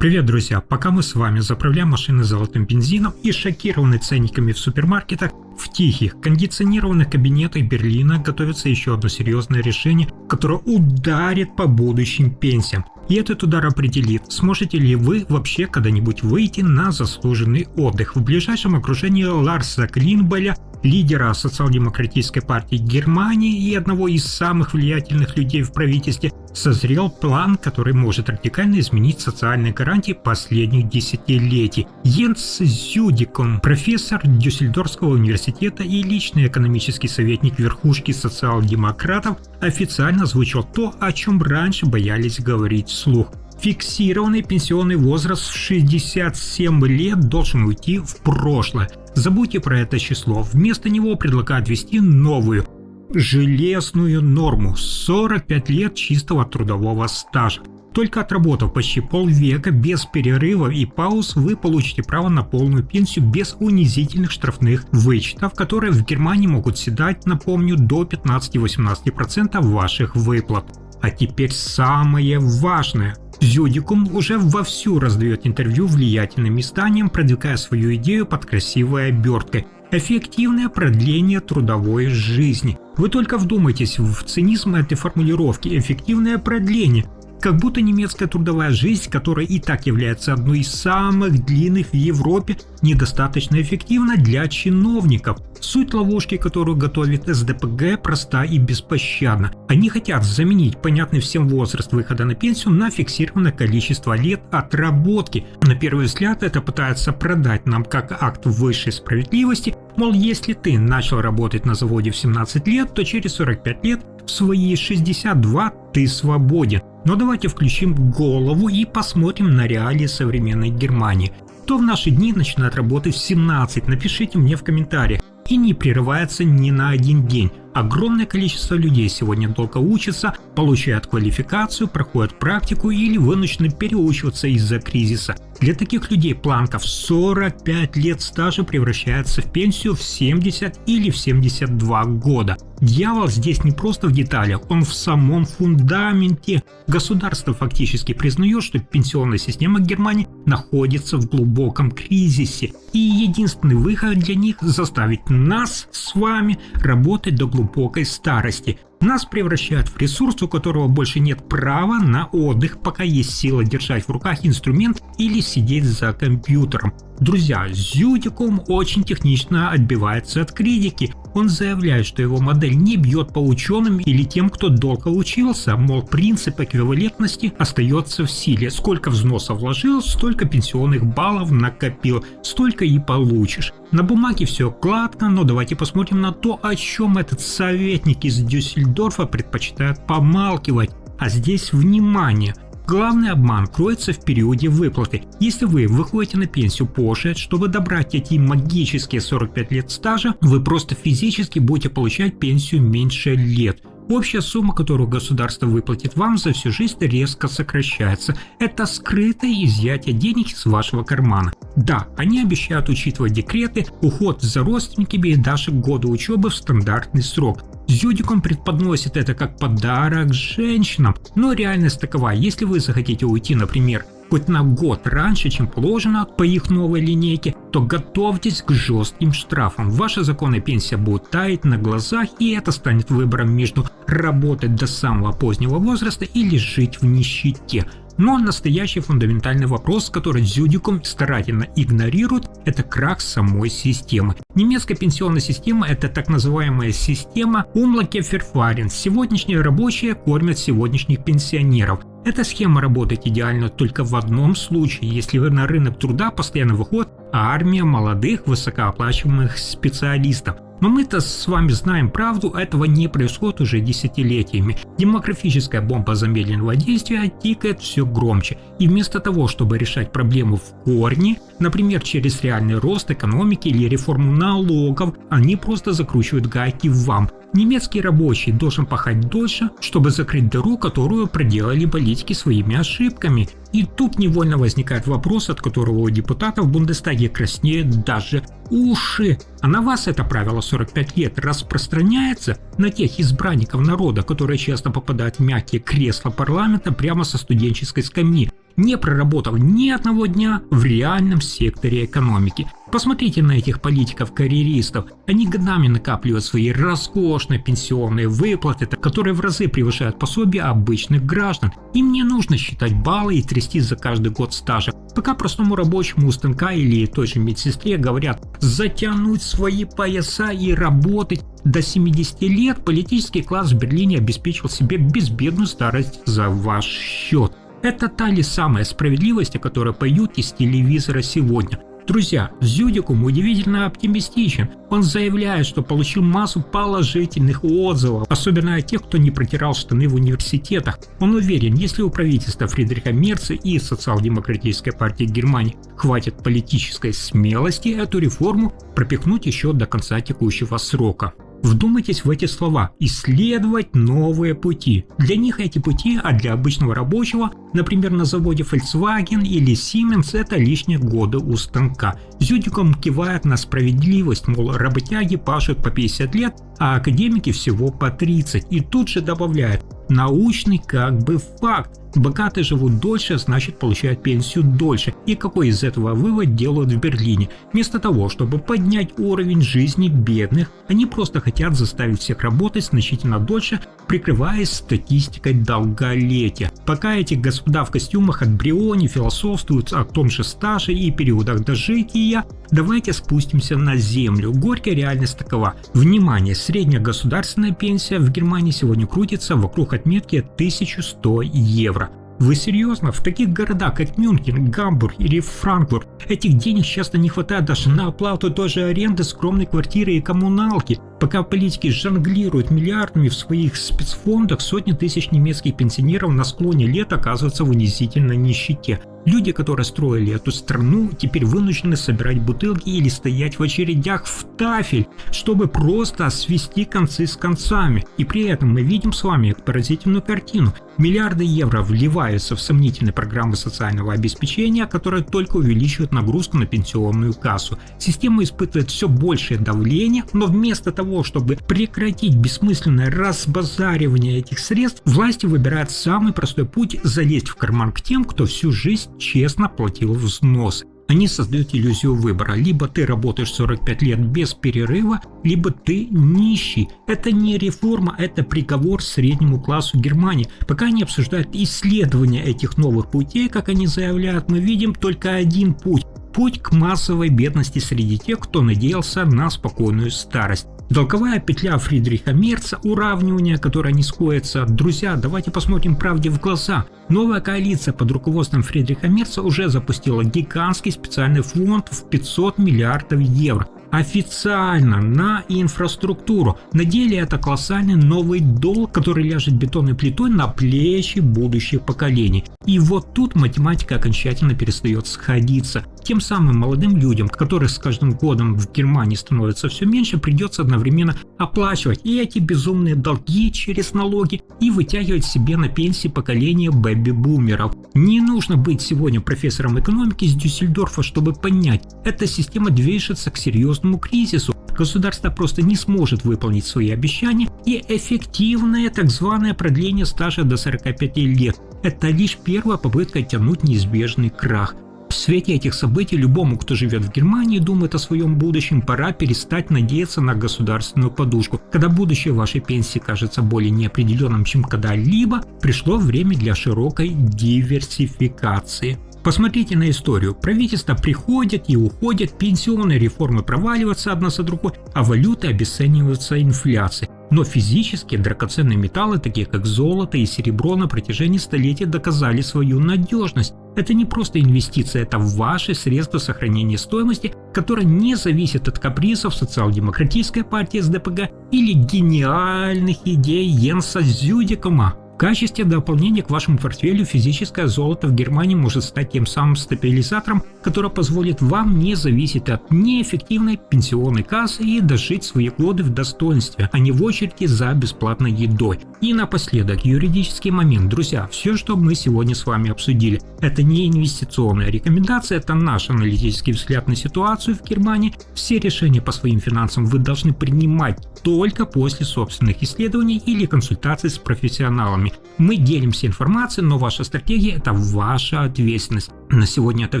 Привет, друзья! Пока мы с вами заправляем машины золотым бензином и шокированы ценниками в супермаркетах, в тихих, кондиционированных кабинетах Берлина готовится еще одно серьезное решение, которое ударит по будущим пенсиям. И этот удар определит, сможете ли вы вообще когда-нибудь выйти на заслуженный отдых. В ближайшем окружении Ларса Клинбеля, лидера социал-демократической партии Германии и одного из самых влиятельных людей в правительстве, созрел план, который может радикально изменить социальные гарантии последних десятилетий. Йенс Зюдиком, профессор Дюссельдорфского университета и личный экономический советник верхушки социал-демократов, официально озвучил то, о чем раньше боялись говорить вслух. Фиксированный пенсионный возраст в 67 лет должен уйти в прошлое. Забудьте про это число. Вместо него предлагают ввести новую, железную норму – 45 лет чистого трудового стажа. Только отработав почти полвека без перерывов и пауз, вы получите право на полную пенсию без унизительных штрафных вычетов, которые в Германии могут седать, напомню, до 15-18% ваших выплат. А теперь самое важное. Зюдикум уже вовсю раздает интервью влиятельным изданиям, продвигая свою идею под красивой оберткой. Эффективное продление трудовой жизни. Вы только вдумайтесь в цинизм этой формулировки «эффективное продление». Как будто немецкая трудовая жизнь, которая и так является одной из самых длинных в Европе, недостаточно эффективна для чиновников. Суть ловушки, которую готовит СДПГ, проста и беспощадна. Они хотят заменить понятный всем возраст выхода на пенсию на фиксированное количество лет отработки. На первый взгляд это пытаются продать нам как акт высшей справедливости, мол, если ты начал работать на заводе в 17 лет, то через 45 лет в свои 62 ты свободен. Но давайте включим голову и посмотрим на реалии современной Германии. Кто в наши дни начинает работать в 17? Напишите мне в комментариях. И не прерывается ни на один день. Огромное количество людей сегодня долго учатся, получают квалификацию, проходят практику или вынуждены переучиваться из-за кризиса. Для таких людей планка в 45 лет стажа превращается в пенсию в 70 или в 72 года. Дьявол здесь не просто в деталях, он в самом фундаменте. Государство фактически признает, что пенсионная система Германии находится в глубоком кризисе. И единственный выход для них – заставить нас с вами работать до глубокой старости. Нас превращают в ресурс, у которого больше нет права на отдых, пока есть сила держать в руках инструмент или сидеть за компьютером. Друзья, Зюдикум очень технично отбивается от критики. Он заявляет, что его модель не бьет по ученым или тем, кто долго учился, мол, принцип эквивалентности остается в силе. Сколько взносов вложил, столько пенсионных баллов накопил, столько и получишь. На бумаге все гладко, но давайте посмотрим на то, о чем этот советник из Дюссельдорфа предпочитает помалкивать. А здесь внимание! Главный обман кроется в периоде выплаты. Если вы выходите на пенсию позже, чтобы добрать эти магические 45 лет стажа, вы просто физически будете получать пенсию меньше лет. Общая сумма, которую государство выплатит вам за всю жизнь, резко сокращается. Это скрытое изъятие денег из вашего кармана. Да, они обещают учитывать декреты, уход за родственниками и даже годы учебы в стандартный срок. Зюдикум преподносит это как подарок женщинам, но реальность такова: если вы захотите уйти, например, хоть на год раньше, чем положено по их новой линейке, то готовьтесь к жестким штрафам. Ваша законная пенсия будет таять на глазах, и это станет выбором между работать до самого позднего возраста или жить в нищете. Но настоящий фундаментальный вопрос, который Зюдикум старательно игнорирует, это крах самой системы. Немецкая пенсионная система – это так называемая система Umlageverfahren. Сегодняшние рабочие кормят сегодняшних пенсионеров. Эта схема работает идеально только в одном случае, если вы на рынок труда постоянно выходит армия молодых высокооплачиваемых специалистов. Но мы-то с вами знаем правду, этого не происходит уже десятилетиями. Демографическая бомба замедленного действия тикает все громче. И вместо того, чтобы решать проблему в корне, например, через реальный рост экономики или реформу налогов, они просто закручивают гайки вам. Немецкий рабочий должен пахать дольше, чтобы закрыть дыру, которую проделали политики своими ошибками. И тут невольно возникает вопрос, от которого у депутатов в Бундестаге краснеют даже уши. А на вас это правило 45 лет распространяется? На тех избранников народа, которые часто попадают в мягкие кресла парламента прямо со студенческой скамьи? не проработав ни одного дня в реальном секторе экономики. Посмотрите на этих политиков-карьеристов. Они годами накапливают свои роскошные пенсионные выплаты, которые в разы превышают пособия обычных граждан. Им не нужно считать баллы и трястись за каждый год стажа. Пока простому рабочему у станка или той же медсестре говорят затянуть свои пояса и работать до 70 лет, политический класс в Берлине обеспечил себе безбедную старость за ваш счет. Это та ли самая справедливость, о которой поют из телевизора сегодня. Друзья, Зюдикум удивительно оптимистичен. Он заявляет, что получил массу положительных отзывов, особенно от тех, кто не протирал штаны в университетах. Он уверен, если у правительства Фридриха Мерца и социал-демократической партии Германии хватит политической смелости эту реформу пропихнуть еще до конца текущего срока. Вдумайтесь в эти слова – исследовать новые пути. Для них эти пути, а для обычного рабочего, например, на заводе Volkswagen или Siemens, это лишние годы у станка. Зюдикум кивает на справедливость, мол, работяги пашут по 50 лет, а академики всего по 30. И тут же добавляет: научный как бы факт. Богатые живут дольше, значит получают пенсию дольше. И какой из этого вывод делают в Берлине? Вместо того, чтобы поднять уровень жизни бедных, они просто хотят заставить всех работать значительно дольше, прикрываясь статистикой долголетия. Пока эти господа в костюмах от Бриони философствуют о том же стаже и периодах дожития, давайте спустимся на землю. Горькая реальность такова. Внимание, средняя государственная пенсия в Германии сегодня крутится вокруг отметки 1100 евро. Вы серьезно? В таких городах, как Мюнхен, Гамбург или Франкфурт, этих денег часто не хватает даже на оплату той же аренды скромной квартиры и коммуналки. Пока политики жонглируют миллиардами в своих спецфондах, сотни тысяч немецких пенсионеров на склоне лет оказываются в унизительной нищете. Люди, которые строили эту страну, теперь вынуждены собирать бутылки или стоять в очередях в Тафель, чтобы просто свести концы с концами. И при этом мы видим с вами поразительную картину. Миллиарды евро вливаются в сомнительные программы социального обеспечения, которые только увеличивают нагрузку на пенсионную кассу. Система испытывает все большее давление, но вместо того, чтобы прекратить бессмысленное разбазаривание этих средств, власти выбирают самый простой путь – залезть в карман к тем, кто всю жизнь честно платил взносы. Они создают иллюзию выбора. Либо ты работаешь 45 лет без перерыва, либо ты нищий. Это не реформа, это приговор среднему классу Германии. Пока они обсуждают исследование этих новых путей, как они заявляют, мы видим только один путь. Путь к массовой бедности среди тех, кто надеялся на спокойную старость. Долговая петля Фридриха Мерца, уравнивание, которое не сходится. Друзья, давайте посмотрим правде в глаза. Новая коалиция под руководством Фридриха Мерца уже запустила гигантский специальный фонд в 500 миллиардов евро. Официально на инфраструктуру. На деле это колоссальный новый долг, который ляжет бетонной плитой на плечи будущих поколений. И вот тут математика окончательно перестает сходиться. Тем самым молодым людям, которых с каждым годом в Германии становится все меньше, придется одновременно оплачивать и эти безумные долги через налоги и вытягивать себе на пенсии поколение бэби-бумеров. Не нужно быть сегодня профессором экономики из Дюссельдорфа, чтобы понять, эта система движется к серьезному кризису. Государство просто не сможет выполнить свои обещания, и эффективное так званое продление стажа до 45 лет – это лишь первая попытка тянуть неизбежный крах. В свете этих событий любому, кто живет в Германии и думает о своем будущем, пора перестать надеяться на государственную подушку. Когда будущее вашей пенсии кажется более неопределенным, чем когда-либо, пришло время для широкой диверсификации. Посмотрите на историю. Правительства приходят и уходят, пенсионные реформы проваливаются одна за другой, а валюты обесцениваются инфляцией. Но физические драгоценные металлы, такие как золото и серебро, на протяжении столетий доказали свою надежность. Это не просто инвестиция, это ваши средства сохранения стоимости, которые не зависят от капризов социал-демократической партии СДПГ или гениальных идей Йенса Зюдикума. В качестве дополнения к вашему портфелю физическое золото в Германии может стать тем самым стабилизатором, который позволит вам не зависеть от неэффективной пенсионной кассы и дожить свои годы в достоинстве, а не в очереди за бесплатной едой. И напоследок, юридический момент. Друзья, все, что мы сегодня с вами обсудили, это не инвестиционная рекомендация, это наш аналитический взгляд на ситуацию в Германии. Все решения по своим финансам вы должны принимать только после собственных исследований или консультаций с профессионалами. деньгами. Мы делимся информацией, но ваша стратегия – это ваша ответственность. На сегодня это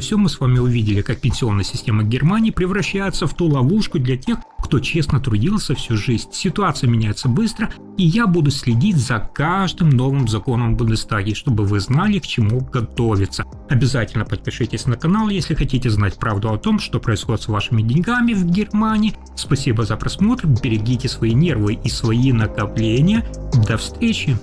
все. Мы с вами увидели, как пенсионная система Германии превращается в ту ловушку для тех, кто честно трудился всю жизнь. Ситуация меняется быстро, и я буду следить за каждым новым законом в Бундестаге, чтобы вы знали, к чему готовиться. Обязательно подпишитесь на канал, если хотите знать правду о том, что происходит с вашими деньгами в Германии. Спасибо за просмотр, берегите свои нервы и свои накопления. До встречи!